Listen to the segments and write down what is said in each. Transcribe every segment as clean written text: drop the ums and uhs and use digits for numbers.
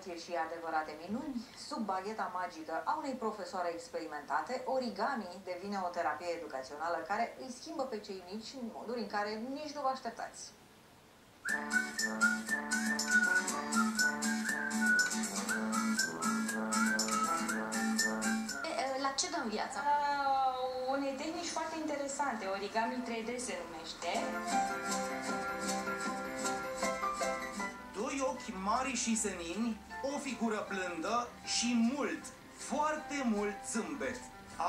emoție și adevărate minuni, sub bagheta magică a unei profesoare experimentate, Origami devine o terapie educațională care îi schimbă pe cei mici în moduri în care nici nu vă așteptați. La ce dăm viața? Unei tehnici foarte interesante, Origami 3D se numește. Doi ochi mari și senini, o figură blândă și mult, foarte mult zâmbet.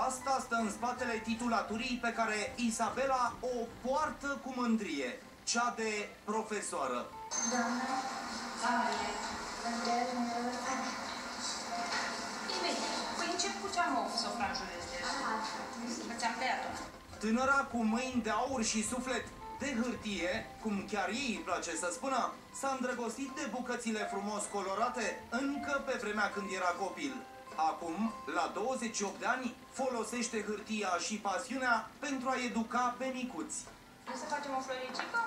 Asta stă în spatele titulaturii pe care Isabela o poartă cu mândrie, cea de profesoară. Păi încep cu cea mov să o franjurez deja. Ți-am tăiat-o. Tânăra cu mâini de aur și suflet de hârtie, cum chiar ei îi place să spună, s-a îndrăgostit de bucățile frumos colorate încă pe vremea când era copil. Acum, la 28 de ani, folosește hârtia și pasiunea pentru a educa pe micuți. Vrei să facem o floricică?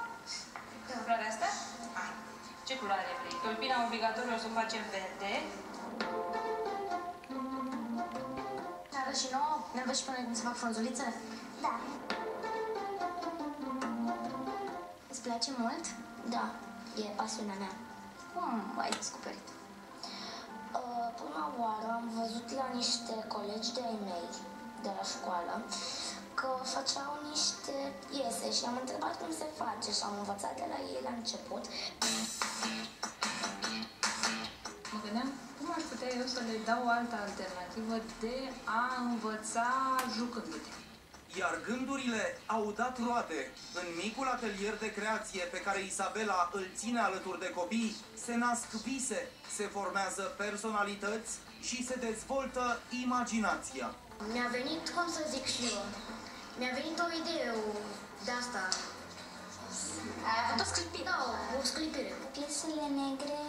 Culoarea asta? Hai. Ce culoare vrei? Tulpina obligatoriu o să o facem verde. Ne arăt și nouă? Ne învăț și pe noi cum se fac frunzulițele? Da. Îți place mult? Da, e pasiunea mea. Cum ai descoperit? Prima oară am văzut la niște colegi de-ai mei de la școală că făceau niște piese și am întrebat cum se face și am învățat de la ei la început. Mă gândeam cum aș putea eu să le dau o altă alternativă de a învăța jucându-te. Iar gândurile au dat roade. În micul atelier de creație pe care Isabela îl ține alături de copii, se nasc vise, se formează personalități și se dezvoltă imaginația. Mi-a venit, cum să zic și eu, mi-a venit o idee de asta. Ai avut o sclipire? Da, o sclipire. Piesele negre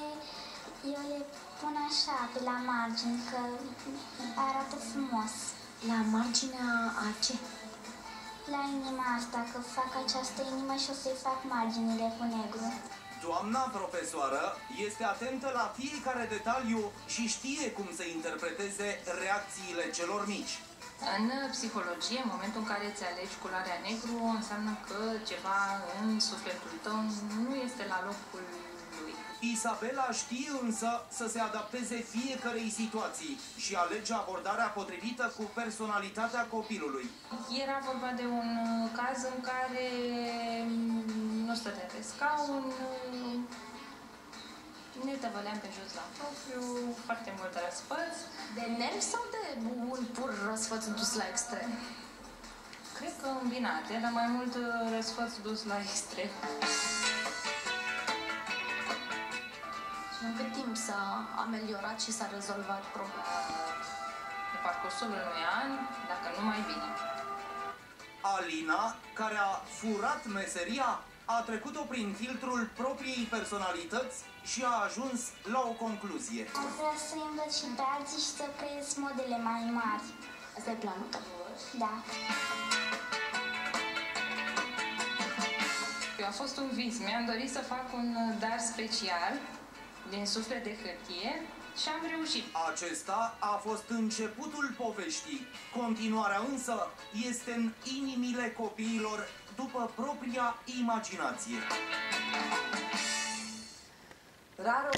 eu le pun așa, pe la margini, că arată frumos. La marginea a ce? La inima asta, că fac această inimă și o să-i fac marginile cu negru. Doamna profesoară este atentă la fiecare detaliu și știe cum să interpreteze reacțiile celor mici. În psihologie, în momentul în care îți alegi culoarea negru, înseamnă că ceva în sufletul tău nu este la locul lui. Isabela știe însă să se adapteze fiecărei situații și alege abordarea potrivită cu personalitatea copilului. Era vorba de un caz în care nu stătea pe scaun, ne tăvăleam pe jos la propriu, foarte mult răsfăț. De nervi sau de un pur răsfăț dus la extrem? Cred că îmbinate, dar mai mult răsfăț dus la extrem. Și în cât timp s-a ameliorat și s-a rezolvat problema? Pe parcursul unui an, dacă nu mai bine. Alina, care a furat meseria, a trecut-o prin filtrul propriei personalități și a ajuns la o concluzie. Ar vrea să învăț și pe alții și să creez modele mai mari. Asta e planul tău? Da. A fost un vis. Mi-am dorit să fac un dar special din suflet de hârtie și am reușit. Acesta a fost începutul poveștii. Continuarea însă este în inimile copiilor după propria imaginație. Rar